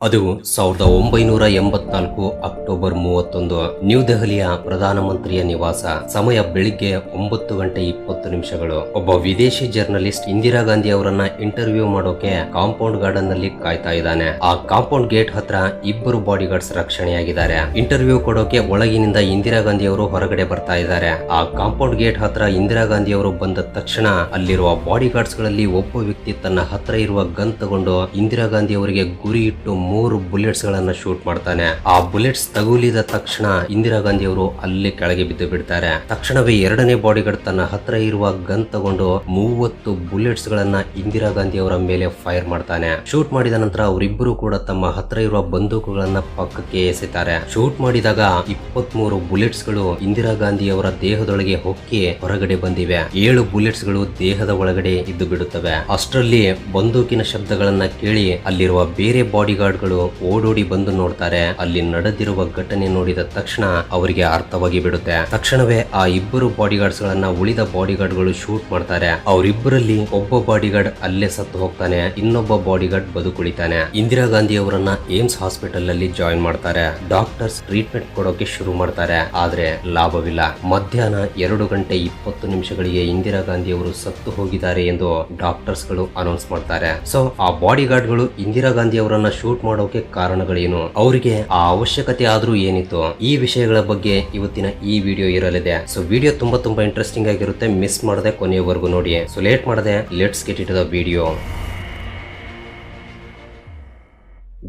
ಅದು 1984 October 31 new ದೆಹಲಿಯ ಪ್ರಧಾನಮಂತ್ರಿಯ ನಿವಾಸ. ಸಮಯ ಬೆಳಿಗ್ಗೆ 9:20 ಒಬ್ಬ ವಿದೇಶಿ ಜರ್ನಲಿಸ್ಟ್ ಇಂದಿರಾ ಗಾಂಧಿ ಅವರನ್ನ ಇಂಟರ್ವ್ಯೂ ಮಾಡೋಕೆ ಕಾಂಪೌಂಡ್ ಗಾರ್ಡನ್ ನಲ್ಲಿ ಕಾಯ್ತಾ ಇದ್ದಾನೆ. ಆ ಕಾಂಪೌಂಡ್ ಗೇಟ್ ಹತ್ರ ಇಬ್ಬರು ಬಾಡಿ ಗಾರ್ಡ್ಸ್ ರಕ್ಷಣೆಯಾಗಿದ್ದಾರೆ. ಇಂಟರ್ವ್ಯೂ ಕೊಡೋಕೆ ಒಳಗಿನಿಂದ ಇಂದಿರಾ ಗಾಂಧಿ ಅವರು ಹೊರಗಡೆ ಬರ್ತಾ ಇದ್ದಾರೆ. ಆ ಕಾಂಪೌಂಡ್ ಗೇಟ್ ಹತ್ರ ಇಂದಿರಾ ಗಾಂಧಿ ಅವರು ಬಂದ ತಕ್ಷಣ ಅಲ್ಲಿರುವ ಬಾಡಿ ಗಾರ್ಡ್ಸ್ ಗಳಲ್ಲಿ ಒಬ್ಬ ವ್ಯಕ್ತಿ ತನ್ನ ಹತ್ರ ಇರುವ ಗನ್ ತಗೊಂಡು ಇಂದಿರಾ ಗಾಂಧಿ ಅವರಿಗೆ ಗುರಿ ಇಟ್ಟು 3 ಬುಲೆಟ್ಸ್ ಗಳನ್ನ ಶೂಟ್ ಮಾಡ್ತಾನೆ. ಆ ಬುಲೆಟ್ಸ್ ತಗುಲಿದ ತಕ್ಷಣ ಇಂದಿರಾ ಗಾಂಧಿ ಅವರು ಅಲ್ಲಿ ಕೆಳಗೆ ಬಿದ್ದು ಬಿಡ್ತಾರೆ. ತಕ್ಷಣವೇ ಎರಡನೇ ಬಾಡಿಗಾರ್ಡ್ ತನ್ನ ಹತ್ರ ಇರುವ ಗನ್ ತಗೊಂಡು 30 ಬುಲೆಟ್ಸ್ ಗಳನ್ನ ಇಂದಿರಾ ಗಾಂಧಿ ಅವರ ಮೇಲೆ ಫೈರ್ ಮಾಡ್ತಾನೆ. ಶೂಟ್ ಮಾಡಿದ ನಂತರ ಅವರಿಬ್ಬರು ಕೂಡ ತಮ್ಮ ಹತ್ರ ಇರುವ ಬಂದೂಕುಗಳನ್ನ ಪಕ್ಕಕ್ಕೆ ಎಸೆತಾರೆ. ಶೂಟ್ ಮಾಡಿದಾಗ 23 ಬುಲೆಟ್ಸ್ ಗಳು ಇಂದಿರಾ ಗಾಂಧಿ ಅವರ ದೇಹದೊಳಗೆ ಹೊಕ್ಕಿ ಹೊರಗಡೆ ಬಂದಿವೆ. 7 ಬುಲೆಟ್ಸ್ ಗಳು ದೇಹದ ಒಳಗಡೆ ಇದ್ದು ಬಿಡುತ್ತವೆ. ಅಷ್ಟರಲ್ಲಿ ಬಂದೂಕಿನ ಶಬ್ದಗಳನ್ನ ಕೇಳಿ ಅಲ್ಲಿರುವ ಬೇರೆ ಬಾಡಿಗಾರ್ಡ್ ಗಳು ಓಡೋಡಿ ಬಂದು ನೋಡ್ತಾರೆ. ಅಲ್ಲಿ ನಡೆದಿರುವ ಘಟನೆ ನೋಡಿದ ತಕ್ಷಣ ಅವರಿಗೆ ಅರ್ಥವಾಗಿ ಬಿಡುತ್ತೆ. ತಕ್ಷಣವೇ ಆ ಇಬ್ಬರು ಬಾಡಿಗಾರ್ಡ್ಸ್ ಗಳನ್ನ ಉಳಿದ ಬಾಡಿಗಾರ್ಡ್ ಗಳು ಶೂಟ್ ಮಾಡ್ತಾರೆ. ಅವರಿಬ್ಬರಲ್ಲಿ ಒಬ್ಬ ಬಾಡಿಗಾರ್ಡ್ ಅಲ್ಲೇ ಸತ್ತು ಹೋಗ್ತಾನೆ, ಇನ್ನೊಬ್ಬ ಬಾಡಿಗಾರ್ಡ್ ಬದುಕುಳಿತಾನೆ. ಇಂದಿರಾ ಗಾಂಧಿ ಅವರನ್ನ ಏಮ್ಸ್ ಹಾಸ್ಪಿಟಲ್ ಅಲ್ಲಿ ಜಾಯಿನ್ ಮಾಡ್ತಾರೆ. ಡಾಕ್ಟರ್ಸ್ ಟ್ರೀಟ್ಮೆಂಟ್ ಕೊಡೋಕೆ ಶುರು ಮಾಡ್ತಾರೆ. ಆದ್ರೆ ಲಾಭವಿಲ್ಲ. ಮಧ್ಯಾಹ್ನ 2:20 ಇಂದಿರಾ ಗಾಂಧಿ ಅವರು ಸತ್ತು ಹೋಗಿದ್ದಾರೆ ಎಂದು ಡಾಕ್ಟರ್ಸ್ ಗಳು ಅನೌನ್ಸ್ ಮಾಡ್ತಾರೆ. ಸೊ ಆ ಬಾಡಿಗಾರ್ಡ್ ಗಳು ಇಂದಿರಾ ಗಾಂಧಿ ಅವರನ್ನ ಶೂಟ್ ಮಾಡೋಕೆ ಕಾರಣಗಳೇನು, ಅವರಿಗೆ ಆ ಅವಶ್ಯಕತೆ ಆದ್ರೂ ಏನಿತ್ತು, ಈ ವಿಷಯಗಳ ಬಗ್ಗೆ ಇವತ್ತಿನ ಈ ವಿಡಿಯೋ ಇರಲಿದೆ. ಸೊ ವಿಡಿಯೋ ತುಂಬಾ ಇಂಟ್ರೆಸ್ಟಿಂಗ್ ಆಗಿರುತ್ತೆ. ಮಿಸ್ ಮಾಡದೆ ಕೊನೆಯವರೆಗೂ ನೋಡಿ. ಸೊ ಲೇಟ್ ಮಾಡದೆ let's get it the video.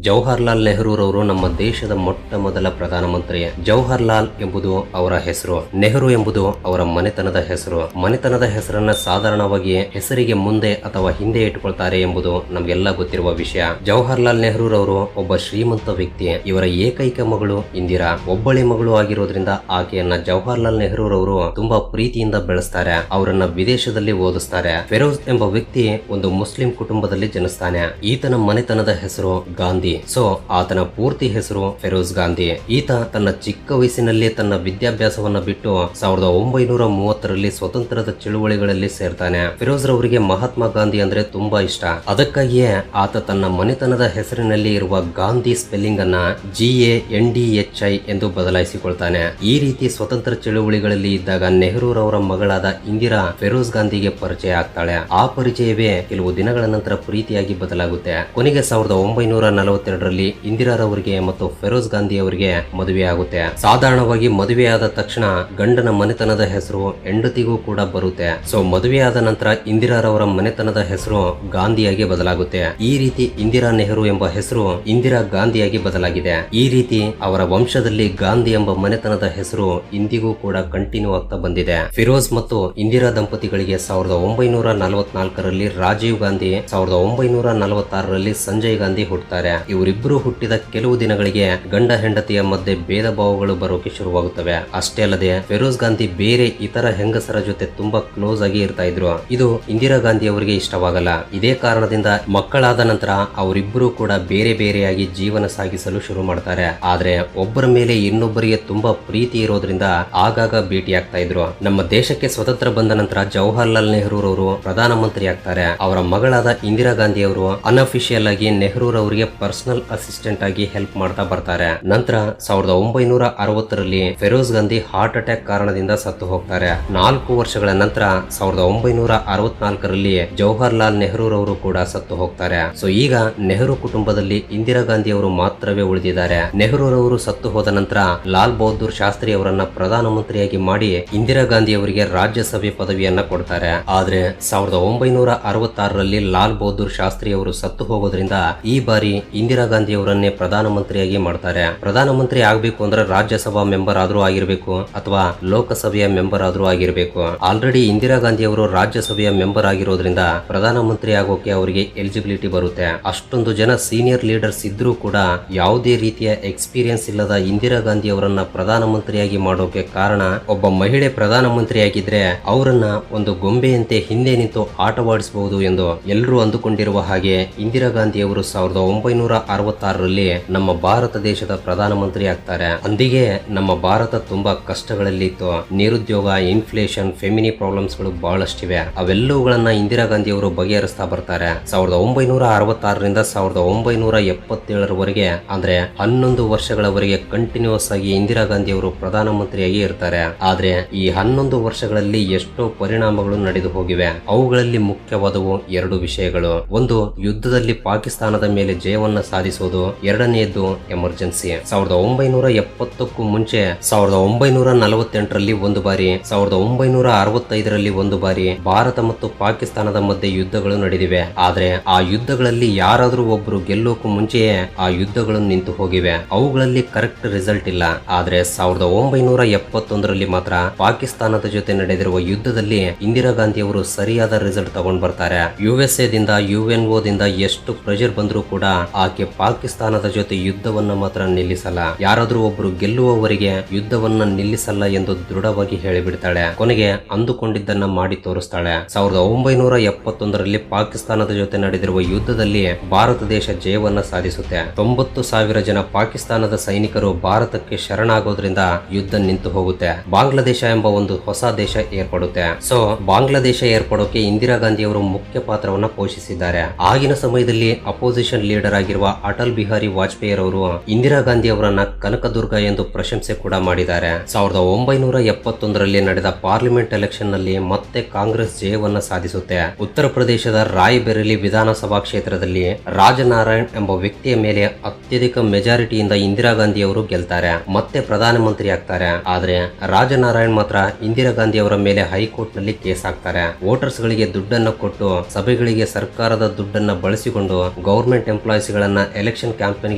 Jawaharlal ನೆಹರೂರವರು ನಮ್ಮ ದೇಶದ ಮೊಟ್ಟ ಮೊದಲ ಪ್ರಧಾನಮಂತ್ರಿ. ಜವಾಹರ್ಲಾಲ್ ಎಂಬುದು ಅವರ ಹೆಸರು, ನೆಹರು ಎಂಬುದು ಅವರ ಮನೆತನದ ಹೆಸರು. ಮನೆತನದ ಹೆಸರನ್ನ ಸಾಧಾರಣವಾಗಿ ಹೆಸರಿಗೆ ಮುಂದೆ ಅಥವಾ ಹಿಂದೆ ಇಟ್ಟುಕೊಳ್ತಾರೆ ಎಂಬುದು ನಮಗೆಲ್ಲ ಗೊತ್ತಿರುವ ವಿಷಯ. ಜವಾಹರ್ಲಾಲ್ ನೆಹರೂರವರು ಒಬ್ಬ ಶ್ರೀಮಂತ ವ್ಯಕ್ತಿ. ಇವರ ಏಕೈಕ ಮಗಳು ಇಂದಿರಾ ಒಬ್ಬಳೆ ಮಗಳು ಆಗಿರೋದ್ರಿಂದ ಆಕೆಯನ್ನ ಜವಾಹರ್ಲಾಲ್ ನೆಹರೂರವರು ತುಂಬಾ ಪ್ರೀತಿಯಿಂದ ಬೆಳೆಸ್ತಾರೆ. ಅವರನ್ನ ವಿದೇಶದಲ್ಲಿ ಓದಿಸ್ತಾರೆ. ಫೆರೋಜ್ ಎಂಬ ವ್ಯಕ್ತಿ ಒಂದು ಮುಸ್ಲಿಂ ಕುಟುಂಬದಲ್ಲಿ ಜನಿಸ್ತಾನೆ. ಈತನ ಮನೆತನದ ಹೆಸರು ಗಾಂಧಿ. ಸೊ ಆತನ ಪೂರ್ತಿ ಹೆಸರು ಫೆರೋಜ್ ಗಾಂಧಿ. ಈತ ತನ್ನ ಚಿಕ್ಕ ವಯಸ್ಸಿನಲ್ಲಿ ತನ್ನ ವಿದ್ಯಾಭ್ಯಾಸವನ್ನ ಬಿಟ್ಟು 1930ರಲ್ಲಿ ಸ್ವತಂತ್ರದ ಚಳುವಳಿಗಳಲ್ಲಿ ಸೇರ್ತಾನೆ. ಫೆರೋಜ್ ರವರಿಗೆ ಮಹಾತ್ಮ ಗಾಂಧಿ ಅಂದ್ರೆ ತುಂಬಾ ಇಷ್ಟ. ಅದಕ್ಕಾಗಿಯೇ ಆತ ತನ್ನ ಮನೆತನದ ಹೆಸರಿನಲ್ಲಿ ಇರುವ ಗಾಂಧಿ ಸ್ಪೆಲ್ಲಿಂಗ್ ಅನ್ನ GANDHI ಎಂದು ಬದಲಾಯಿಸಿಕೊಳ್ತಾನೆ. ಈ ರೀತಿ ಸ್ವತಂತ್ರ ಚಳುವಳಿಗಳಲ್ಲಿ ಇದ್ದಾಗ ನೆಹರೂರವರ ಮಗಳಾದ ಇಂದಿರಾ ಫೆರೋಜ್ ಗಾಂಧಿಗೆ ಪರಿಚಯ ಆಗ್ತಾಳೆ. ಆ ಪರಿಚಯವೇ ಕೆಲವು ದಿನಗಳ ನಂತರ ಪ್ರೀತಿಯಾಗಿ ಬದಲಾಗುತ್ತೆ. ಕೊನೆಗೆ 1942ರಲ್ಲಿ ಇಂದಿರಾರವರಿಗೆ ಮತ್ತು ಫೆರೋಜ್ ಗಾಂಧಿ ಅವರಿಗೆ ಮದುವೆ ಆಗುತ್ತೆ. ಸಾಧಾರಣವಾಗಿ ಮದುವೆಯಾದ ತಕ್ಷಣ ಗಂಡನ ಮನೆತನದ ಹೆಸರು ಹೆಂಡತಿಗೂ ಕೂಡ ಬರುತ್ತೆ. ಸೊ ಮದುವೆಯಾದ ನಂತರ ಇಂದಿರಾರವರ ಮನೆತನದ ಹೆಸರು ಗಾಂಧಿಯಾಗಿ ಬದಲಾಗುತ್ತೆ. ಈ ರೀತಿ ಇಂದಿರಾ ನೆಹರು ಎಂಬ ಹೆಸರು ಇಂದಿರಾ ಗಾಂಧಿಯಾಗಿ ಬದಲಾಗಿದೆ. ಈ ರೀತಿ ಅವರ ವಂಶದಲ್ಲಿ ಗಾಂಧಿ ಎಂಬ ಮನೆತನದ ಹೆಸರು ಇಂದಿಗೂ ಕೂಡ ಕಂಟಿನ್ಯೂ ಆಗ್ತಾ ಬಂದಿದೆ. ಫಿರೋಜ್ ಮತ್ತು ಇಂದಿರಾ ದಂಪತಿಗಳಿಗೆ 1944ರಲ್ಲಿ ರಾಜೀವ್ ಗಾಂಧಿ, 1946ರಲ್ಲಿ ಸಂಜಯ್ ಗಾಂಧಿ ಹುಟ್ಟುತ್ತಾರೆ. ಇವರಿಬ್ಬರು ಹುಟ್ಟಿದ ಕೆಲವು ದಿನಗಳಿಗೆ ಗಂಡ ಹೆಂಡತಿಯ ಮಧ್ಯೆ ಭೇದ ಭಾವಗಳು ಬರೋಕೆ ಶುರುವಾಗುತ್ತವೆ. ಅಷ್ಟೇ ಅಲ್ಲದೆ ಫೆರೋಜ್ ಗಾಂಧಿ ಬೇರೆ ಇತರ ಹೆಂಗಸರ ಜೊತೆ ತುಂಬಾ ಕ್ಲೋಸ್ ಆಗಿ ಇರ್ತಾ ಇದ್ರು. ಇದು ಇಂದಿರಾ ಗಾಂಧಿ ಅವರಿಗೆ ಇಷ್ಟವಾಗಲ್ಲ. ಇದೇ ಕಾರಣದಿಂದ ಮಕ್ಕಳಾದ ನಂತರ ಅವರಿಬ್ಬರು ಕೂಡ ಬೇರೆ ಬೇರೆಯಾಗಿ ಜೀವನ ಸಾಗಿಸಲು ಶುರು ಮಾಡ್ತಾರೆ. ಆದ್ರೆ ಒಬ್ಬರ ಮೇಲೆ ಇನ್ನೊಬ್ಬರಿಗೆ ತುಂಬಾ ಪ್ರೀತಿ ಇರೋದ್ರಿಂದ ಆಗಾಗ ಭೇಟಿ ಆಗ್ತಾ ಇದ್ರು. ನಮ್ಮ ದೇಶಕ್ಕೆ ಸ್ವತಂತ್ರ ಬಂದ ನಂತರ ಜವಾಹರ್ಲಾಲ್ ನೆಹರೂರವರು ಪ್ರಧಾನಮಂತ್ರಿ ಆಗ್ತಾರೆ. ಅವರ ಮಗಳಾದ ಇಂದಿರಾ ಗಾಂಧಿ ಅವರು ಅನ್ಅಫಿಷಿಯಲ್ ಆಗಿ ನೆಹರೂರವರಿಗೆ ಪರ್ಸನಲ್ ಅಸಿಸ್ಟೆಂಟ್ ಆಗಿ ಹೆಲ್ಪ್ ಮಾಡ್ತಾ ಬರ್ತಾರೆ. ನಂತರ 1960ರಲ್ಲಿ ಫೆರೋಜ್ ಗಾಂಧಿ ಹಾರ್ಟ್ ಅಟ್ಯಾಕ್ ಕಾರಣದಿಂದ ಸತ್ತು ಹೋಗ್ತಾರೆ. 4 ವರ್ಷಗಳ ನಂತರ 1964ರಲ್ಲಿ ಜವಾಹರ್ಲಾಲ್ ನೆಹರೂರವರು ಕೂಡ ಸತ್ತು ಹೋಗ್ತಾರೆ. ಸೊ ಈಗ ನೆಹರು ಕುಟುಂಬದಲ್ಲಿ ಇಂದಿರಾ ಗಾಂಧಿ ಅವರು ಮಾತ್ರವೇ ಉಳಿದಿದ್ದಾರೆ. ನೆಹರೂರವರು ಸತ್ತು ಹೋದ ನಂತರ ಲಾಲ್ ಬಹದ್ದೂರ್ ಶಾಸ್ತ್ರಿ ಅವರನ್ನ ಪ್ರಧಾನಮಂತ್ರಿಯಾಗಿ ಮಾಡಿ ಇಂದಿರಾ ಗಾಂಧಿ ಅವರಿಗೆ ರಾಜ್ಯಸಭೆ ಪದವಿಯನ್ನ ಕೊಡ್ತಾರೆ. ಆದ್ರೆ 1966ರಲ್ಲಿ ಲಾಲ್ ಬಹದ್ದೂರ್ ಶಾಸ್ತ್ರಿ ಅವರು ಸತ್ತು ಹೋಗೋದ್ರಿಂದ ಈ ಬಾರಿ ಇಂದಿರಾ ಗಾಂಧಿ ಅವರನ್ನೇ ಪ್ರಧಾನಮಂತ್ರಿಯಾಗಿ ಮಾಡ್ತಾರೆ. ಪ್ರಧಾನಮಂತ್ರಿ ಆಗ್ಬೇಕು ಅಂದ್ರೆ ರಾಜ್ಯಸಭಾ ಮೆಂಬರ್ ಆದ್ರೂ ಆಗಿರ್ಬೇಕು ಅಥವಾ ಲೋಕಸಭೆಯ ಮೆಂಬರ್ ಆದ್ರೂ ಆಗಿರ್ಬೇಕು. ಆಲ್ರೆಡಿ ಇಂದಿರಾ ಗಾಂಧಿ ಅವರು ರಾಜ್ಯಸಭೆಯ ಮೆಂಬರ್ ಆಗಿರೋದ್ರಿಂದ ಪ್ರಧಾನಮಂತ್ರಿ ಆಗೋಕೆ ಅವರಿಗೆ ಎಲಿಜಿಬಿಲಿಟಿ ಬರುತ್ತೆ. ಅಷ್ಟೊಂದು ಜನ ಸೀನಿಯರ್ ಲೀಡರ್ಸ್ ಇದ್ರೂ ಕೂಡ ಯಾವುದೇ ರೀತಿಯ ಎಕ್ಸ್ಪೀರಿಯನ್ಸ್ ಇಲ್ಲದ ಇಂದಿರಾ ಗಾಂಧಿ ಅವರನ್ನ ಪ್ರಧಾನಮಂತ್ರಿಯಾಗಿ ಮಾಡೋಕೆ ಕಾರಣ ಒಬ್ಬ ಮಹಿಳೆ ಪ್ರಧಾನಮಂತ್ರಿಯಾಗಿದ್ರೆ ಅವರನ್ನ ಒಂದು ಗೊಂಬೆಯಂತೆ ಹಿಂದೆ ನಿಂತು ಆಟವಾಡಿಸಬಹುದು ಎಂದು ಎಲ್ಲರೂ ಅಂದುಕೊಂಡಿರುವ ಹಾಗೆ ಇಂದಿರಾ ಗಾಂಧಿ ಅವರು 19 1966ರಲ್ಲಿ ನಮ್ಮ ಭಾರತ ದೇಶದ ಪ್ರಧಾನಮಂತ್ರಿ ಆಗ್ತಾರೆ. ಅಂದಿಗೆ ನಮ್ಮ ಭಾರತ ತುಂಬಾ ಕಷ್ಟಗಳಲ್ಲಿ ಇತ್ತು. ನಿರುದ್ಯೋಗ, ಇನ್ಫ್ಲೇಷನ್, ಫೆಮಿನಿ ಪ್ರಾಬ್ಲಮ್ಸ್ ಗಳು ಬಹಳಷ್ಟಿವೆ. ಅವೆಲ್ಲವುಗಳನ್ನ ಇಂದಿರಾ ಗಾಂಧಿ ಅವರು ಬಗೆಹರಿಸ್ತಾ ಬರ್ತಾರೆ. 1966ರಿಂದ 1977ರವರೆಗೆ ಅಂದ್ರೆ 11 ವರ್ಷಗಳವರೆಗೆ ಕಂಟಿನ್ಯೂಸ್ ಆಗಿ ಇಂದಿರಾ ಗಾಂಧಿ ಅವರು ಪ್ರಧಾನಮಂತ್ರಿಯಾಗಿ ಇರ್ತಾರೆ. ಆದ್ರೆ ಈ 11 ವರ್ಷಗಳಲ್ಲಿ ಎಷ್ಟೋ ಪರಿಣಾಮಗಳು ನಡೆದು ಹೋಗಿವೆ. ಅವುಗಳಲ್ಲಿ ಮುಖ್ಯವಾದವು 2 ವಿಷಯಗಳು. ಒಂದು, ಯುದ್ಧದಲ್ಲಿ ಪಾಕಿಸ್ತಾನದ ಮೇಲೆ ಜಯವನ್ನ ಸಾಧಿಸುವುದು. ಎರಡನೆಯದ್ದು ಎಮರ್ಜೆನ್ಸಿ. 1970ಕ್ಕೂ ಮುಂಚೆ 1948ರಲ್ಲಿ ಒಂದು ಬಾರಿ, 1965ರಲ್ಲಿ ಒಂದು ಬಾರಿ ಭಾರತ ಮತ್ತು ಪಾಕಿಸ್ತಾನದ ಮಧ್ಯೆ ಯುದ್ಧಗಳು ನಡೆದಿವೆ. ಆದ್ರೆ ಆ ಯುದ್ಧಗಳಲ್ಲಿ ಯಾರಾದ್ರೂ ಒಬ್ರು ಗೆಲ್ಲೋಕು ಮುಂಚೆಯೇ ಆ ಯುದ್ಧಗಳು ನಿಂತು ಹೋಗಿವೆ. ಅವುಗಳಲ್ಲಿ ಕರೆಕ್ಟ್ ರಿಸಲ್ಟ್ ಇಲ್ಲ. ಆದ್ರೆ 1971ರಲ್ಲಿ ಮಾತ್ರ ಪಾಕಿಸ್ತಾನದ ಜೊತೆ ನಡೆದಿರುವ ಯುದ್ಧದಲ್ಲಿ ಇಂದಿರಾ ಗಾಂಧಿ ಅವರು ಸರಿಯಾದ ರಿಸಲ್ಟ್ ತಗೊಂಡ್ ಬರ್ತಾರೆ. USA ದಿಂದ UNO ದಿಂದ ಎಷ್ಟು ಪ್ರೆಷರ್ ಬಂದರೂ ಕೂಡ ಆಕೆ ಪಾಕಿಸ್ತಾನದ ಜೊತೆ ಯುದ್ಧವನ್ನ ಮಾತ್ರ ನಿಲ್ಲಿಸಲ್ಲ. ಯಾರಾದ್ರೂ ಒಬ್ರು ಗೆಲ್ಲುವವರೆಗೆ ಯುದ್ಧವನ್ನ ನಿಲ್ಲಿಸಲ್ಲ ಎಂದು ದೃಢವಾಗಿ ಹೇಳಿಬಿಡ್ತಾಳೆ. ಕೊನೆಗೆ ಅಂದುಕೊಂಡಿದ್ದನ್ನ ಮಾಡಿ ತೋರಿಸ್ತಾಳೆ. 1971ರಲ್ಲಿ ಪಾಕಿಸ್ತಾನದ ಜೊತೆ ನಡೆದಿರುವ ಯುದ್ಧದಲ್ಲಿ ಭಾರತ ದೇಶ ಜಯವನ್ನ ಸಾಧಿಸುತ್ತೆ. 90,000 ಜನ ಪಾಕಿಸ್ತಾನದ ಸೈನಿಕರು ಭಾರತಕ್ಕೆ ಶರಣಾಗೋದ್ರಿಂದ ಯುದ್ಧ ನಿಂತು ಹೋಗುತ್ತೆ. ಬಾಂಗ್ಲಾದೇಶ ಎಂಬ ಒಂದು ಹೊಸ ದೇಶ ಏರ್ಪಡುತ್ತೆ. ಸೊ ಬಾಂಗ್ಲಾದೇಶ ಏರ್ಪಡೋಕೆ ಇಂದಿರಾ ಗಾಂಧಿ ಅವರು ಮುಖ್ಯ ಪಾತ್ರವನ್ನ ಪೋಷಿಸಿದ್ದಾರೆ. ಆಗಿನ ಸಮಯದಲ್ಲಿ ಅಪೋಸಿಷನ್ ಲೀಡರ್ ಆಗಿರುವ ಅಟಲ್ ಬಿಹಾರಿ ವಾಜಪೇಯಿ ಅವರು ಇಂದಿರಾ ಗಾಂಧಿ ಅವರನ್ನ ಕನಕದುರ್ಗ ಎಂದು ಪ್ರಶಂಸೆ ಕೂಡ ಮಾಡಿದ್ದಾರೆ. 1971ರಲ್ಲಿ ನಡೆದ ಪಾರ್ಲಿಮೆಂಟ್ ಎಲೆಕ್ಷನ್ ನಲ್ಲಿ ಮತ್ತೆ ಕಾಂಗ್ರೆಸ್ ಜಯವನ್ನ ಸಾಧಿಸುತ್ತೆ. ಉತ್ತರ ಪ್ರದೇಶದ ರಾಯ್ಬೆರೇಲಿ ವಿಧಾನಸಭಾ ಕ್ಷೇತ್ರದಲ್ಲಿ ರಾಜನಾರಾಯಣ್ ಎಂಬ ವ್ಯಕ್ತಿಯ ಮೇಲೆ ಅತ್ಯಧಿಕ ಮೆಜಾರಿಟಿಯಿಂದ ಇಂದಿರಾ ಗಾಂಧಿ ಅವರು ಗೆಲ್ತಾರೆ. ಮತ್ತೆ ಪ್ರಧಾನಮಂತ್ರಿ ಆಗ್ತಾರೆ. ಆದ್ರೆ ರಾಜನಾರಾಯಣ್ ಮಾತ್ರ ಇಂದಿರಾ ಗಾಂಧಿ ಅವರ ಮೇಲೆ ಹೈಕೋರ್ಟ್ ನಲ್ಲಿ ಕೇಸ್ ಹಾಕ್ತಾರೆ. ವೋಟರ್ಸ್ ಗಳಿಗೆ ದುಡ್ಡನ್ನ ಕೊಟ್ಟು ಸಭೆಗಳಿಗೆ ಸರ್ಕಾರದ ದುಡ್ಡನ್ನ ಬಳಸಿಕೊಂಡು ಗವರ್ಮೆಂಟ್ ಎಂಪ್ಲಾಯೀಸ್ ಗಳನ್ನ ಎಲೆಕ್ಷನ್ ಕ್ಯಾಂಪೇನ್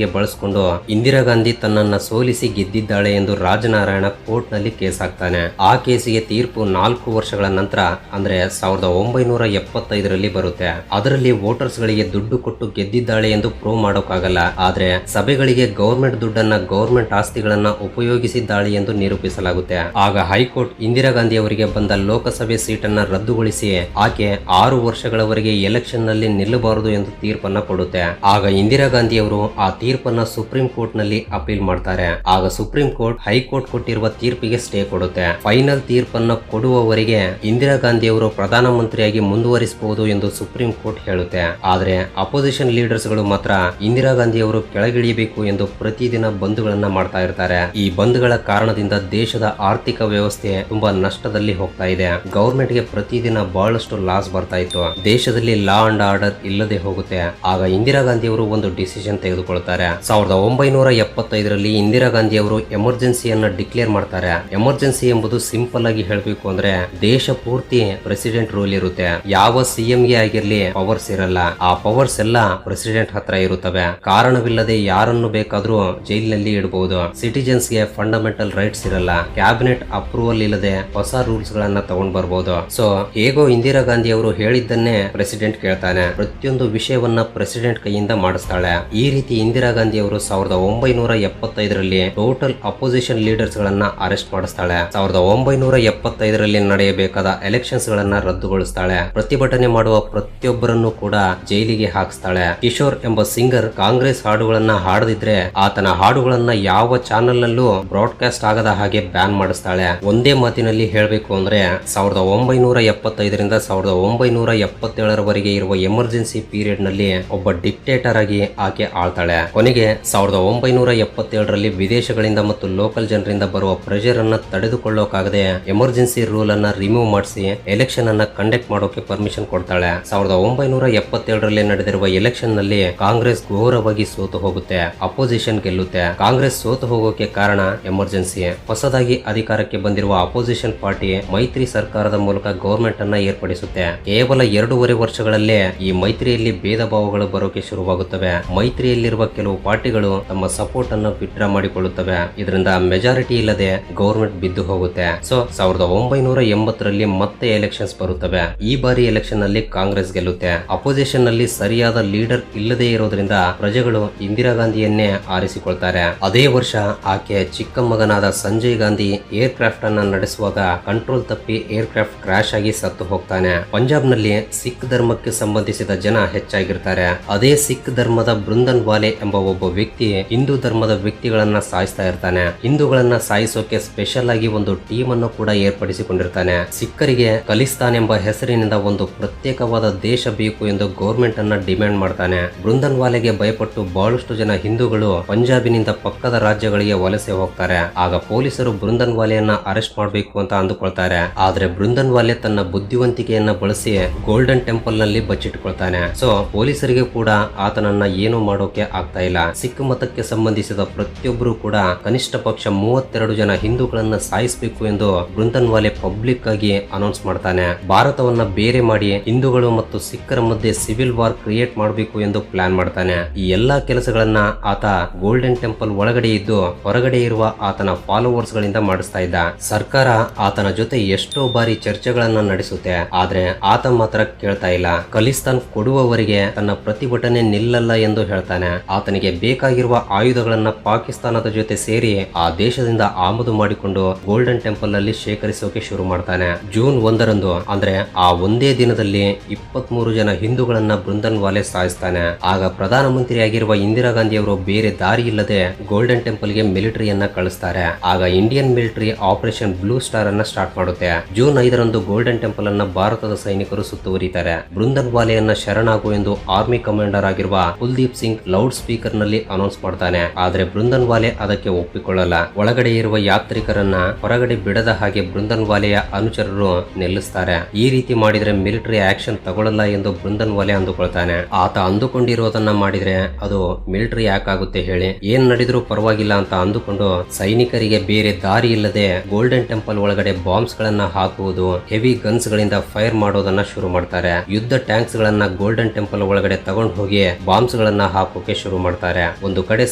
ಗೆ ಬಳಸಿಕೊಂಡು ಇಂದಿರಾ ಗಾಂಧಿ ತನ್ನನ್ನ ಸೋಲಿಸಿ ಗೆದ್ದಿದ್ದಾಳೆ ಎಂದು ರಾಜನಾರಾಯಣ ಕೋರ್ಟ್ ನಲ್ಲಿ ಕೇಸ್ ಹಾಕ್ತಾನೆ. ಆ ಕೇಸಿಗೆ ತೀರ್ಪು 4 ವರ್ಷಗಳ ನಂತರ ಅಂದ್ರೆ 1975ರಲ್ಲಿ ಬರುತ್ತೆ. ಅದರಲ್ಲಿ ವೋಟರ್ಸ್ ಗಳಿಗೆ ದುಡ್ಡು ಕೊಟ್ಟು ಗೆದ್ದಿದ್ದಾಳೆ ಎಂದು ಪ್ರೂವ್ ಮಾಡೋಕ್ಕಾಗಲ್ಲ. ಆದ್ರೆ ಸಭೆಗಳಿಗೆ ಗವರ್ಮೆಂಟ್ ದುಡ್ಡನ್ನ ಗವರ್ಮೆಂಟ್ ಆಸ್ತಿಗಳನ್ನ ಉಪಯೋಗಿಸಿದ್ದಾಳೆ ಎಂದು ನಿರೂಪಿಸಲಾಗುತ್ತೆ. ಆಗ ಹೈಕೋರ್ಟ್ ಇಂದಿರಾ ಗಾಂಧಿ ಅವರಿಗೆ ಬಂದ ಲೋಕಸಭೆ ಸೀಟನ್ನ ರದ್ದುಗೊಳಿಸಿ ಆಕೆ 6 ವರ್ಷಗಳವರೆಗೆ ಎಲೆಕ್ಷನ್ ನಲ್ಲಿ ನಿಲ್ಲಬಾರದು ಎಂದು ತೀರ್ಪನ್ನ ಕೊಡುತ್ತೆ. ಆಗ ಇಂದಿರಾ ಗಾಂಧಿ ಅವರು ಆ ತೀರ್ಪನ್ನ ಸುಪ್ರೀಂ ಕೋರ್ಟ್ ನಲ್ಲಿ ಅಪೀಲ್ ಮಾಡ್ತಾರೆ. ಆಗ ಸುಪ್ರೀಂ ಕೋರ್ಟ್ ಹೈಕೋರ್ಟ್ ಕೊಟ್ಟಿರುವ ತೀರ್ಪಿಗೆ ಸ್ಟೇ ಕೊಡುತ್ತೆ. ಫೈನಲ್ ತೀರ್ಪನ್ನ ಕೊಡುವವರೆಗೆ ಇಂದಿರಾ ಗಾಂಧಿ ಅವರು ಪ್ರಧಾನಮಂತ್ರಿಯಾಗಿ ಮುಂದುವರಿಸಬಹುದು ಎಂದು ಸುಪ್ರೀಂ ಕೋರ್ಟ್ ಹೇಳುತ್ತೆ. ಆದ್ರೆ ಅಪೋಸಿಷನ್ ಲೀಡರ್ಸ್ ಗಳು ಮಾತ್ರ ಇಂದಿರಾ ಗಾಂಧಿ ಅವರು ಕೆಳಗಿಳಿಯಬೇಕು ಎಂದು ಪ್ರತಿದಿನ ಬಂದ್ಗಳನ್ನ ಮಾಡ್ತಾ ಇರ್ತಾರೆ. ಈ ಬಂದ್ಗಳ ಕಾರಣದಿಂದ ದೇಶದ ಆರ್ಥಿಕ ವ್ಯವಸ್ಥೆ ತುಂಬಾ ನಷ್ಟದಲ್ಲಿ ಹೋಗ್ತಾ ಇದೆ. ಗವರ್ಮೆಂಟ್ ಗೆ ಪ್ರತಿದಿನ ಬಹಳಷ್ಟು ಲಾಸ್ ಬರ್ತಾ ಇತ್ತು. ದೇಶದಲ್ಲಿ ಲಾ ಅಂಡ್ ಆರ್ಡರ್ ಇಲ್ಲದೆ ಹೋಗುತ್ತೆ. ಆಗ ಇಂದಿರಾ ಗಾಂಧಿ ಅವರು ಒಂದು ಡಿಸಿಷನ್ ತೆಗೆದುಕೊಳ್ತಾರೆ. 1975ರಲ್ಲಿ ಇಂದಿರಾ ಗಾಂಧಿ ಅವರು ಎಮರ್ಜೆನ್ಸಿಯನ್ನ ಡಿಕ್ಲೇರ್ ಮಾಡ್ತಾರೆ. ಎಮರ್ಜೆನ್ಸಿ ಎಂಬುದು ಸಿಂಪಲ್ ಆಗಿ ಹೇಳಬೇಕು ಅಂದ್ರೆ ದೇಶ ಪೂರ್ತಿ ಪ್ರೆಸಿಡೆಂಟ್ ರೂಲ್ ಇರುತ್ತೆ. ಯಾವ CM ಗೆ ಆಗಿರ್ಲಿ ಪವರ್ಸ್ ಇರಲ್ಲ. ಆ ಪವರ್ಸ್ ಎಲ್ಲ ಪ್ರೆಸಿಡೆಂಟ್ ಹತ್ರ ಇರುತ್ತವೆ. ಕಾರಣವಿಲ್ಲದೆ ಯಾರನ್ನು ಬೇಕಾದ್ರೂ ಜೈಲಿನಲ್ಲಿ ಇಡಬಹುದು. ಸಿಟಿಜನ್ಸ್ ಗೆ ಫಂಡಮೆಂಟಲ್ ರೈಟ್ಸ್ ಇರಲ್ಲ. ಕ್ಯಾಬಿನೆಟ್ ಅಪ್ರೂವಲ್ ಇಲ್ಲದೆ ಹೊಸ ರೂಲ್ಸ್ ಗಳನ್ನ ತಗೊಂಡ್ ಬರ್ಬೋದು. ಸೊ ಹೇಗೋ ಇಂದಿರಾ ಗಾಂಧಿ ಅವರು ಹೇಳಿದ್ದನ್ನೇ ಪ್ರೆಸಿಡೆಂಟ್ ಕೇಳ್ತಾನೆ. ಪ್ರತಿಯೊಂದು ವಿಷಯವನ್ನ ಪ್ರೆಸಿಡೆಂಟ್ ಕೈಯಿಂದ ಮಾಡಿಸ್ತಾಳೆ. ಈ ರೀತಿ ಇಂದಿರಾ ಗಾಂಧಿ ಅವರು 1975ರಲ್ಲಿ ಟೋಟಲ್ ಅಪೋಸಿಷನ್ ಲೀಡರ್ಸ್ ಗಳನ್ನ ಅರೆಸ್ಟ್ ಮಾಡಿಸ್ತಾಳೆ. 1975ರಲ್ಲಿ ನಡೆಯಬೇಕಾದ ಎಲೆಕ್ಷನ್ಸ್ ಗಳನ್ನ ರದ್ದುಗೊಳಿಸ್ತಾಳೆ. ಪ್ರತಿಭಟನೆ ಮಾಡುವ ಪ್ರತಿಯೊಬ್ಬರನ್ನು ಕೂಡ ಜೈಲಿಗೆ ಹಾಕಿಸ್ತಾಳೆ. ಕಿಶೋರ್ ಎಂಬ ಸಿಂಗರ್ ಕಾಂಗ್ರೆಸ್ ಹಾಡುಗಳನ್ನ ಹಾಡದಿದ್ರೆ ಆತನ ಹಾಡುಗಳನ್ನ ಯಾವ ಚಾನೆಲ್ ನಲ್ಲೂ ಬ್ರಾಡ್ಕಾಸ್ಟ್ ಆಗದ ಹಾಗೆ ಬ್ಯಾನ್ ಮಾಡಿಸ್ತಾಳೆ. ಒಂದೇ ಮಾತಿನಲ್ಲಿ ಹೇಳಬೇಕು ಅಂದ್ರೆ 1975ರಿಂದ 1977ರವರೆಗೆ ಇರುವ ಎಮರ್ಜೆನ್ಸಿ ಪೀರಿಯಡ್ ನಲ್ಲಿ ಒಬ್ಬ ಡಿಕ್ಟೇಟರ್ ಆಗಿ ಆಕೆ ಆಳ್ತಾಳೆ. ಕೊನೆಗೆ 1977ರಲ್ಲಿ ವಿದೇಶಗಳಿಂದ ಮತ್ತು ಲೋಕಲ್ ಜನರಿಂದ ಬರುವ ಪ್ರೆಷರ್ ಅನ್ನ ತಡೆದುಕೊಳ್ಳೋಕಾಗದೆ ಎಮರ್ಜೆನ್ಸಿ ರೂಲ್ ಅನ್ನ ರಿಮೂವ್ ಮಾಡಿಸಿ ಎಲೆಕ್ಷನ್ ಅನ್ನ ಕಂಡಕ್ಟ್ ಮಾಡೋಕೆ ಪರ್ಮಿಷನ್ ಕೊಡ್ತಾಳೆ. 1977ರಲ್ಲಿ ನಡೆದಿರುವ ಎಲೆಕ್ಷನ್ ನಲ್ಲಿ ಕಾಂಗ್ರೆಸ್ ಘೋರವಾಗಿ ಸೋತು ಹೋಗುತ್ತೆ. ಅಪೋಸಿಷನ್ ಗೆಲ್ಲುತ್ತೆ. ಕಾಂಗ್ರೆಸ್ ಸೋತು ಹೋಗೋಕೆ ಕಾರಣ ಎಮರ್ಜೆನ್ಸಿ. ಹೊಸದಾಗಿ ಅಧಿಕಾರಕ್ಕೆ ಬಂದಿರುವ ಅಪೋಸಿಷನ್ ಪಾರ್ಟಿ ಮೈತ್ರಿ ಸರ್ಕಾರದ ಮೂಲಕ ಗವರ್ಮೆಂಟ್ ಅನ್ನ ಏರ್ಪಡಿಸುತ್ತೆ. ಕೇವಲ 2.5 ವರ್ಷಗಳಲ್ಲೇ ಈ ಮೈತ್ರಿಯಲ್ಲಿ ಭೇದ ಭಾವಗಳು ಬರೋಕೆ ಶುರುವಾಗುತ್ತವೆ. ಮೈತ್ರಿಯಲ್ಲಿರುವ ಕೆಲವು ಪಾರ್ಟಿಗಳು ತಮ್ಮ ಸಪೋರ್ಟ್ ಅನ್ನು ವಿತ್ಡ್ರಾ ಮಾಡಿಕೊಳ್ಳುತ್ತವೆ. ಇದರಿಂದ ಮೆಜಾರಿಟಿ ಇಲ್ಲದೆ ಗವರ್ಮೆಂಟ್ ಬಿದ್ದು ಹೋಗುತ್ತೆ. ಸೊ 1980ರಲ್ಲಿ ಮತ್ತೆ ಎಲೆಕ್ಷನ್ಸ್ ಬರುತ್ತವೆ. ಈ ಬಾರಿ ಎಲೆಕ್ಷನ್ ನಲ್ಲಿ ಕಾಂಗ್ರೆಸ್ ಗೆಲ್ಲುತ್ತೆ. ಅಪೋಸಿಷನ್ ನಲ್ಲಿ ಸರಿಯಾದ ಲೀಡರ್ ಇಲ್ಲದೆ ಇರೋದ್ರಿಂದ ಪ್ರಜೆಗಳು ಇಂದಿರಾ ಗಾಂಧಿಯನ್ನೇ ಆರಿಸಿಕೊಳ್ತಾರೆ. ಅದೇ ವರ್ಷ ಆಕೆ ಚಿಕ್ಕ ಮಗನಾದ ಸಂಜಯ್ ಗಾಂಧಿ ಏರ್ ಕ್ರಾಫ್ಟ್ ಅನ್ನ ನಡೆಸುವಾಗ ಕಂಟ್ರೋಲ್ ತಪ್ಪಿ ಏರ್ ಕ್ರಾಫ್ಟ್ ಕ್ರಾಶ್ ಆಗಿ ಸತ್ತು ಹೋಗ್ತಾನೆ. ಪಂಜಾಬ್ ನಲ್ಲಿ ಸಿಖ್ ಧರ್ಮಕ್ಕೆ ಸಂಬಂಧಿಸಿದ ಜನ ಹೆಚ್ಚಾಗಿರ್ತಾರೆ. ಅದೇ ಸಿಖ್ ಧರ್ಮ ಧರ್ಮದ ಬೃಂದನ್ ವಾಲೆ ಎಂಬ ಒಬ್ಬ ವ್ಯಕ್ತಿ ಹಿಂದೂ ಧರ್ಮದ ವ್ಯಕ್ತಿಗಳನ್ನ ಸಾಯಿಸ್ತಾ ಇರ್ತಾನೆ. ಹಿಂದೂಗಳನ್ನ ಸಾಯಿಸೋಕೆ ಸ್ಪೆಷಲ್ ಆಗಿ ಒಂದು ಟೀಮ್ ಅನ್ನು ಕೂಡ ಏರ್ಪಡಿಸಿಕೊಂಡಿರ್ತಾನೆ. ಸಿಖ್ಖರಿಗೆ ಖಲಿಸ್ತಾನ್ ಎಂಬ ಹೆಸರಿನಿಂದ ಒಂದು ಪ್ರತ್ಯೇಕವಾದ ದೇಶ ಬೇಕು ಎಂದು ಗೌರ್ಮೆಂಟ್ ಅನ್ನ ಡಿಮ್ಯಾಂಡ್ ಮಾಡ್ತಾನೆ. ಬೃಂದನ್ ವಾಲೆಗೆ ಭಯಪಟ್ಟು ಬಹಳಷ್ಟು ಜನ ಹಿಂದೂಗಳು ಪಂಜಾಬಿನಿಂದ ಪಕ್ಕದ ರಾಜ್ಯಗಳಿಗೆ ವಲಸೆ ಹೋಗ್ತಾರೆ. ಆಗ ಪೊಲೀಸರು ಬೃಂದನ್ ವಾಲೆಯನ್ನ ಅರೆಸ್ಟ್ ಮಾಡಬೇಕು ಅಂತ ಅಂದುಕೊಳ್ತಾರೆ. ಆದ್ರೆ ಬೃಂದನ್ ವಾಲೆ ತನ್ನ ಬುದ್ಧಿವಂತಿಕೆಯನ್ನ ಬಳಸಿ ಗೋಲ್ಡನ್ ಟೆಂಪಲ್ ನಲ್ಲಿ ಬಚ್ಚಿಟ್ಕೊಳ್ತಾನೆ. ಸೊ ಪೊಲೀಸರಿಗೆ ಕೂಡ ಆತನನ್ನ ಏನು ಮಾಡೋಕೆ ಆಗ್ತಾ ಇಲ್ಲ. ಸಿಖ್ ಮತಕ್ಕೆ ಸಂಬಂಧಿಸಿದ ಪ್ರತಿಯೊಬ್ಬರು ಕೂಡ ಕನಿಷ್ಠ ಪಕ್ಷ 32 ಜನ ಹಿಂದೂಗಳನ್ನ ಸಾಯಿಸಬೇಕು ಎಂದು ಬೃಂದನ್ ವಾಲೆ ಪಬ್ಲಿಕ್ ಆಗಿ ಅನೌನ್ಸ್ ಮಾಡ್ತಾನೆ. ಭಾರತವನ್ನ ಬೇರೆ ಮಾಡಿ ಹಿಂದೂಗಳು ಮತ್ತು ಸಿಖ್ಖರ ಮಧ್ಯೆ ಸಿವಿಲ್ ವಾರ್ ಕ್ರಿಯೇಟ್ ಮಾಡಬೇಕು ಎಂದು ಪ್ಲಾನ್ ಮಾಡ್ತಾನೆ. ಈ ಎಲ್ಲಾ ಕೆಲಸಗಳನ್ನ ಆತ ಗೋಲ್ಡನ್ ಟೆಂಪಲ್ ಒಳಗಡೆ ಇದ್ದು ಹೊರಗಡೆ ಇರುವ ಆತನ ಫಾಲೋವರ್ಸ್ ಗಳಿಂದ ಮಾಡಿಸ್ತಾ ಇದ್ದ. ಸರ್ಕಾರ ಆತನ ಜೊತೆ ಎಷ್ಟೋ ಬಾರಿ ಚರ್ಚೆಗಳನ್ನ ನಡೆಸುತ್ತೆ, ಆದ್ರೆ ಆತ ಮಾತ್ರ ಕೇಳ್ತಾ ಇಲ್ಲ. ಖಲಿಸ್ತಾನ್ ಕೊಡುವವರೆಗೆ ತನ್ನ ಪ್ರತಿಭಟನೆ ನಿಲ್ಲಲ್ಲ ಎಂದು ಹೇಳ್ತಾನೆ. ಆತನಿಗೆ ಬೇಕಾಗಿರುವ ಆಯುಧಗಳನ್ನ ಪಾಕಿಸ್ತಾನದ ಜೊತೆ ಸೇರಿ ಆ ದೇಶದಿಂದ ಆಮದು ಮಾಡಿಕೊಂಡು ಗೋಲ್ಡನ್ ಟೆಂಪಲ್ ಅಲ್ಲಿ ಶೇಖರಿಸೋಕೆ ಶುರು ಮಾಡ್ತಾನೆ. ಜೂನ್ 1ರಂದು ಅಂದ್ರೆ ಆ ಒಂದೇ ದಿನದಲ್ಲಿ 23 ಜನ ಹಿಂದೂಗಳನ್ನ ಬೃಂದನ್ ವಾಲೆ ಸಾಯಿಸ್ತಾನೆ. ಆಗ ಪ್ರಧಾನಮಂತ್ರಿಯಾಗಿರುವ ಇಂದಿರಾ ಗಾಂಧಿ ಅವರು ಬೇರೆ ದಾರಿ ಇಲ್ಲದೆ ಗೋಲ್ಡನ್ ಟೆಂಪಲ್ ಗೆ ಮಿಲಿಟರಿಯನ್ನ ಕಳಿಸ್ತಾರೆ. ಆಗ Indian military operation blue star ಅನ್ನ ಸ್ಟಾರ್ಟ್ ಮಾಡುತ್ತೆ. ಜೂನ್ 5ರಂದು ಗೋಲ್ಡನ್ ಟೆಂಪಲ್ ಅನ್ನ ಭಾರತದ ಸೈನಿಕರು ಸುತ್ತುವರಿತಾರೆ. ಬೃಂದನ್ ವಾಲೆಯನ್ನ ಶರಣಾಗು ಎಂದು ಆರ್ಮಿ ಕಮಾಂಡರ್ ಆಗಿರುವ ಕುಲ್ದೀಪ್ ಸಿಂಗ್ ಲೌಡ್ ಸ್ಪೀಕರ್ ನಲ್ಲಿ ಅನೌನ್ಸ್ ಮಾಡ್ತಾನೆ. ಆದ್ರೆ ಬೃಂದನ್ ವಾಲೆ ಅದಕ್ಕೆ ಒಪ್ಪಿಕೊಳ್ಳಲ್ಲ. ಒಳಗಡೆ ಇರುವ ಯಾತ್ರಿಕರನ್ನ ಹೊರಗಡೆ ಬಿಡದ ಹಾಗೆ ಬೃಂದನ್ ವಾಲೆಯ ಅನುಚರರು ನಿಲ್ಲಿಸ್ತಾರೆ. ಈ ರೀತಿ ಮಾಡಿದ್ರೆ ಮಿಲಿಟರಿ ಆಕ್ಷನ್ ತಗೊಳ್ಳಲ್ಲ ಎಂದು ಬೃಂದನ್ ವಾಲೆ ಅಂದುಕೊಳ್ತಾನೆ. ಆತ ಅಂದುಕೊಂಡಿರೋದನ್ನ ಮಾಡಿದ್ರೆ ಅದು ಮಿಲಿಟರಿ ಯಾಕಾಗುತ್ತೆ ಹೇಳಿ, ಏನ್ ನಡೆದ್ರೂ ಪರವಾಗಿಲ್ಲ ಅಂತ ಅಂದುಕೊಂಡು ಸೈನಿಕರಿಗೆ ಬೇರೆ ದಾರಿ ಇಲ್ಲದೆ ಗೋಲ್ಡನ್ ಟೆಂಪಲ್ ಒಳಗಡೆ ಬಾಂಬ್ಸ್ ಗಳನ್ನ ಹಾಕುವುದು, ಹೆವಿ ಗನ್ಸ್ ಗಳಿಂದ ಫೈರ್ ಮಾಡೋದನ್ನ ಶುರು ಮಾಡ್ತಾರೆ. ಯುದ್ಧ ಟ್ಯಾಂಕ್ಸ್ ಗಳನ್ನ ಗೋಲ್ಡನ್ ಟೆಂಪಲ್ ಒಳಗಡೆ ತಗೊಂಡು ಹೋಗಿ ಬಾಂಬ್ಸ್ ಗಳನ್ನ ಹಾಕೋಕೆ ಶುರು ಮಾಡ್ತಾರೆ. ಒಂದು ಕಡೆ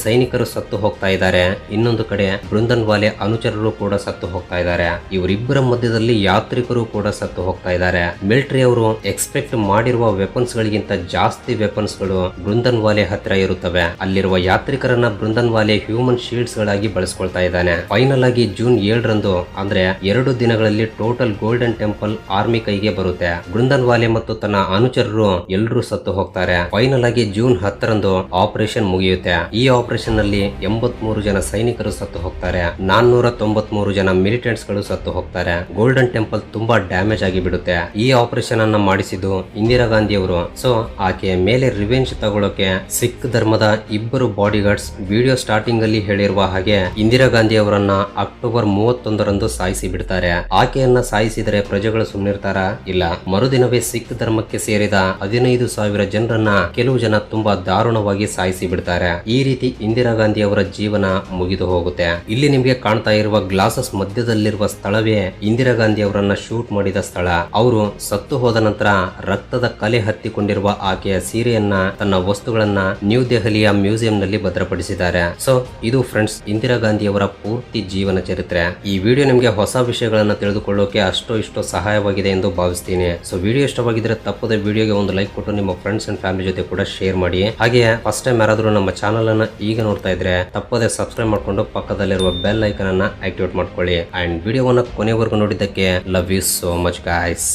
ಸೈನಿಕರು ಸತ್ತು ಹೋಗ್ತಾ ಇದ್ದಾರೆ, ಇನ್ನೊಂದು ಕಡೆ ಬೃಂದನ್ ವಾಲೆ ಅನುಚರರು ಕೂಡ ಸತ್ತು ಹೋಗ್ತಾ ಇದ್ದಾರೆ. ಇವರಿಬ್ಬರ ಮಧ್ಯದಲ್ಲಿ ಯಾತ್ರಿಕರು ಕೂಡ ಸತ್ತು ಹೋಗ್ತಾ ಇದ್ದಾರೆ. ಮಿಲಿಟರಿ ಅವರು ಎಕ್ಸ್ಪೆಕ್ಟ್ ಮಾಡಿರುವ ವೆಪನ್ಸ್ ಗಳಿಗಿಂತ ಜಾಸ್ತಿ ವೆಪನ್ಸ್ ಗಳು ಬೃಂದನ್ ವಾಲೆ ಹತ್ರ ಇರುತ್ತವೆ. ಅಲ್ಲಿರುವ ಯಾತ್ರಿಕರನ್ನ ಬೃಂದನ್ ವಾಲೆ ಹ್ಯೂಮನ್ ಶೀಲ್ಡ್ಸ್ ಗಳಾಗಿ ಬಳಸ್ಕೊಳ್ತಾ ಇದ್ದಾನೆ. ಫೈನಲ್ ಆಗಿ ಜೂನ್ 7ರಂದು ಅಂದ್ರೆ 2 ದಿನಗಳಲ್ಲಿ ಟೋಟಲ್ ಗೋಲ್ಡನ್ ಟೆಂಪಲ್ ಆರ್ಮಿ ಕೈಗೆ ಬರುತ್ತೆ. ಬೃಂದನ್ ವಾಲೆ ಮತ್ತು ತನ್ನ ಅನುಚರರು ಎಲ್ಲರೂ ಸತ್ತು ಹೋಗ್ತಾರೆ. ಫೈನಲ್ ಆಗಿ ಜೂನ್ 10ರಂದು ಆಪರೇಷನ್ ಮುಗಿಯುತ್ತೆ. ಈ ಆಪರೇಷನ್ ನಲ್ಲಿ 83 ಜನ ಸೈನಿಕರು ಸತ್ತು ಹೋಗ್ತಾರೆ. 493 ಜನ ಮಿಲಿಟೆಂಟ್ಸ್ ಗಳು ಸತ್ತು ಹೋಗ್ತಾರೆ. ಗೋಲ್ಡನ್ ಟೆಂಪಲ್ ತುಂಬಾ ಡ್ಯಾಮೇಜ್ ಆಗಿ ಬಿಡುತ್ತೆ. ಈ ಆಪರೇಷನ್ ಅನ್ನ ಮಾಡಿಸಿದ್ದು ಇಂದಿರಾ ಗಾಂಧಿ ಅವರು. ಸೊ ಆಕೆಯ ಮೇಲೆ ರಿವೆಂಜ್ ತಗೊಳ್ಳೋಕೆ ಸಿಖ್ ಧರ್ಮದ ಇಬ್ಬರು ಬಾಡಿ ಗಾರ್ಡ್ಸ್ ವಿಡಿಯೋ ಸ್ಟಾರ್ಟಿಂಗ್ ಅಲ್ಲಿ ಹೇಳಿರುವ ಹಾಗೆ ಇಂದಿರಾ ಗಾಂಧಿ ಅವರನ್ನ ಅಕ್ಟೋಬರ್ 31ರಂದು ಸಾಯಿಸಿ ಬಿಡ್ತಾರೆ. ಆಕೆಯನ್ನ ಸಾಯಿಸಿದರೆ ಪ್ರಜೆಗಳು ಸುಮ್ಮನಿರ್ತಾರ? ಇಲ್ಲ. ಮರುದಿನವೇ ಸಿಖ್ ಧರ್ಮಕ್ಕೆ ಸೇರಿದ 15,000 ಜನರನ್ನ ಕೆಲವು ಜನ ತುಂಬಾ ದಾರುಣವಾಗಿ ಸಾಯಿಸಿ ಬಿಡ್ತಾರೆ. ಈ ರೀತಿ ಇಂದಿರಾ ಗಾಂಧಿ ಅವರ ಜೀವನ ಮುಗಿದು ಹೋಗುತ್ತೆ. ಇಲ್ಲಿ ನಿಮಗೆ ಕಾಣ್ತಾ ಇರುವ ಗ್ಲಾಸಸ್ ಮಧ್ಯದಲ್ಲಿರುವ ಸ್ಥಳವೇ ಇಂದಿರಾ ಗಾಂಧಿ ಅವರನ್ನ ಶೂಟ್ ಮಾಡಿದ ಸ್ಥಳ. ಅವರು ಸತ್ತು ಹೋದ ನಂತರ ರಕ್ತದ ಕಲೆ ಹತ್ತಿಕೊಂಡಿರುವ ಆಕೆಯ ಸೀರೆಯನ್ನ, ತನ್ನ ವಸ್ತುಗಳನ್ನ ನ್ಯೂ ದೆಹಲಿಯ ಮ್ಯೂಸಿಯಂ ನಲ್ಲಿ ಭದ್ರಪಡಿಸಿದ್ದಾರೆ. ಸೊ ಇದು ಫ್ರೆಂಡ್ಸ್ ಇಂದಿರಾ ಗಾಂಧಿ ಅವರ ಪೂರ್ತಿ ಜೀವನ ಚರಿತ್ರೆ. ಈ ವಿಡಿಯೋ ನಿಮಗೆ ಹೊಸ ವಿಷಯಗಳನ್ನ ತಿಳಿದುಕೊಳ್ಳೋಕೆ ಅಷ್ಟೋ ಇಷ್ಟೋ ಸಹಾಯವಾಗಿದೆ ಎಂದು ಭಾವಿಸ್ತೀನಿ. ಸೊ ವಿಡಿಯೋ ಇಷ್ಟವಾಗಿದ್ರೆ ತಪ್ಪದೆ ವಿಡಿಯೋಗೆ ಒಂದು ಲೈಕ್ ಕೊಟ್ಟು ನಿಮ್ಮ ಫ್ರೆಂಡ್ಸ್ ಅಂಡ್ ಫ್ಯಾಮಿಲಿ ಜೊತೆ ಕೂಡ ಶೇರ್ ಮಾಡಿ. ಹಾಗೆ ಫಸ್ಟ್ ಟೈಮ್ ಯಾರಾದ್ರೂ ನಮ್ಮ ಚಾನಲ್ ಅನ್ನ ಈಗ ನೋಡ್ತಾ ಇದ್ರೆ ತಪ್ಪದೆ ಸಬ್ಸ್ಕ್ರೈಬ್ ಮಾಡ್ಕೊಂಡು ಪಕ್ಕದಲ್ಲಿರುವ ಬೆಲ್ ಐಕನ್ ಅನ್ನ ಆಕ್ಟಿವೇಟ್ ಮಾಡ್ಕೊಳ್ಳಿ. ಅಂಡ್ ವಿಡಿಯೋವನ್ನ ಕೊನೆವರೆಗೂ ನೋಡಿದ್ದಕ್ಕೆ love you so much guys.